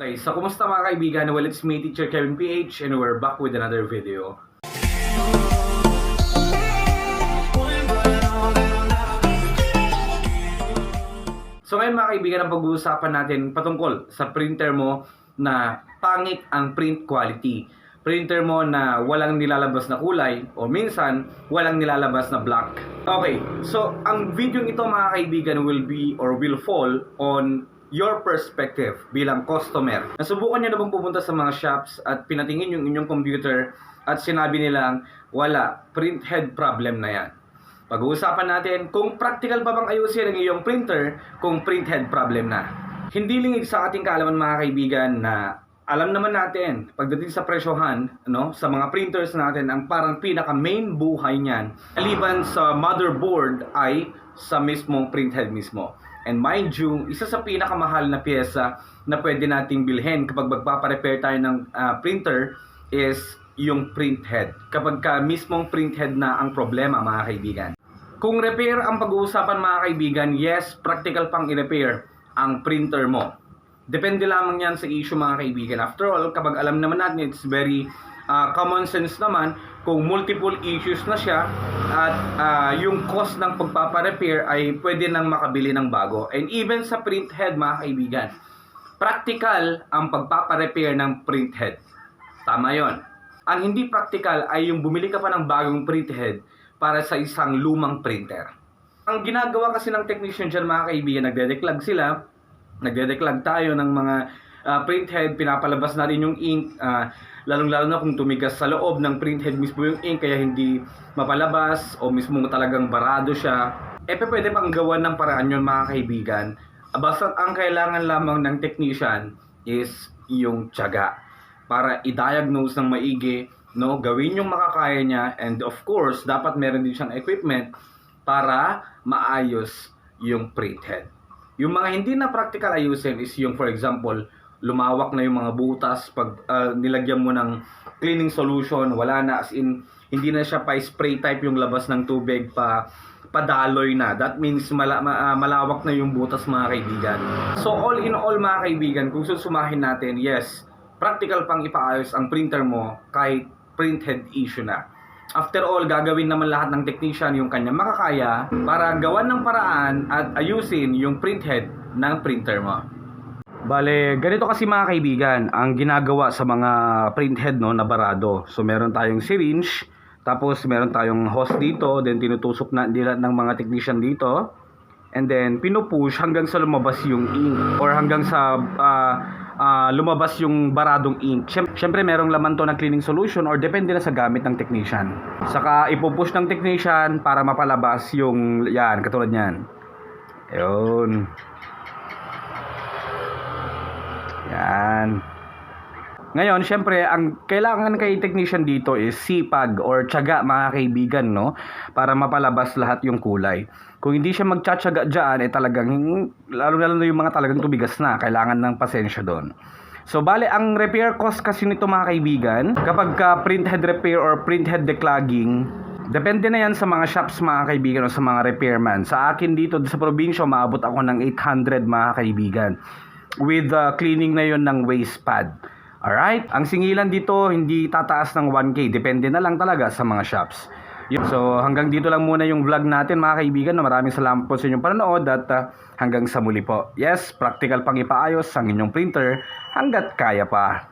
Okay, so kumusta mga kaibigan? Well, it's me, Teacher Kevin PH, and we're back with another video. So ngayon mga kaibigan, ang pag-uusapan natin patungkol sa printer mo na pangit ang print quality. Printer mo na walang nilalabas na kulay o minsan walang nilalabas na black. Okay, so ang video ito mga kaibigan will fall on your perspective bilang customer. Nasubukan nyo na bang pupunta sa mga shops at pinatingin yung inyong computer at sinabi nilang wala, print head problem na yan. Pag-uusapan natin kung practical pa bang ayusin ang iyong printer kung print head problem na. Hindi lingid sa ating kaalaman mga kaibigan na alam naman natin pagdating sa presyohan, sa mga printers natin, ang parang pinaka main buhay niyan maliban sa motherboard ay sa mismong print head mismo. And mind you, isa sa pinakamahal na pyesa na pwede nating bilhin kapag magpaparepair tayo ng printer is yung print head. Kapag mismong print head na ang problema mga kaibigan. Kung repair ang pag-uusapan mga kaibigan, yes, practical pang i-repair ang printer mo. Depende lamang yan sa issue mga kaibigan. After all, kapag alam naman natin, it's very common sense naman kung multiple issues na siya at yung cost ng pagpaparepair ay pwede nang makabili ng bago. And even sa print head mga kaibigan, practical ang pagpaparepair ng print head. Tama yon. Ang hindi practical ay yung bumili ka pa ng bagong print head para sa isang lumang printer. Ang ginagawa kasi ng technician dyan mga kaibigan, nagde-declog sila, nagde-declog tayo ng mga print head, pinapalabas natin yung ink, lalong-lalo na kung tumigas sa loob ng print head mismo yung ink kaya hindi mapalabas o mismo talagang barado siya. Pwede pang gawan ng paraan yun mga kaibigan. Basta ang kailangan lamang ng technician is yung tiyaga para i-diagnose ng maigi, gawin yung makakaya niya, and of course, dapat meron din siyang equipment para maayos yung print head. Yung mga hindi na practical ayusin is yung, for example, lumawak na yung mga butas pag nilagyan mo ng cleaning solution, wala na, as in hindi na siya pa spray type yung labas ng tubig, padaloy na. That means malawak na yung butas mga kaibigan. So all in all mga kaibigan, kung susumahin natin, yes, practical pang ipaayos ang printer mo kahit print head issue na. After all, gagawin naman lahat ng technician yung kanyang makakaya para gawan ng paraan at ayusin yung print head ng printer mo. Bale, ganito kasi mga kaibigan ang ginagawa sa mga print head na barado. So meron tayong syringe, tapos meron tayong hose dito, then tinutusok na nila ng mga technician dito, and then pinupush hanggang sa lumabas yung ink or hanggang sa lumabas yung baradong ink. Siyempre merong laman to ng cleaning solution or depende na sa gamit ng technician. Saka ipupush ng technician para mapalabas yung yan, katulad niyan. Ayun. Yan. Ngayon, syempre, ang kailangan kay technician dito is sipag or tiyaga mga kaibigan, para mapalabas lahat yung kulay. Kung hindi siya magtsatsaga dyan, talagang, lalo-lalo na yung mga talagang tubigas na, kailangan ng pasensya doon. So, bale, ang repair cost kasi nito mga kaibigan, kapag print head repair or print head declogging, depende na yan sa mga shops mga kaibigan o sa mga repairman. Sa akin dito, sa probinsya, maabot ako ng 800 mga kaibigan. With cleaning na yon ng waste pad. Alright? Ang singilan dito, hindi tataas ng 1K. Depende na lang talaga sa mga shops. So, hanggang dito lang muna yung vlog natin mga kaibigan. Maraming salamat po sa inyong panonood at hanggang sa muli po. Yes, practical pang ipaayos ang inyong printer hanggat kaya pa.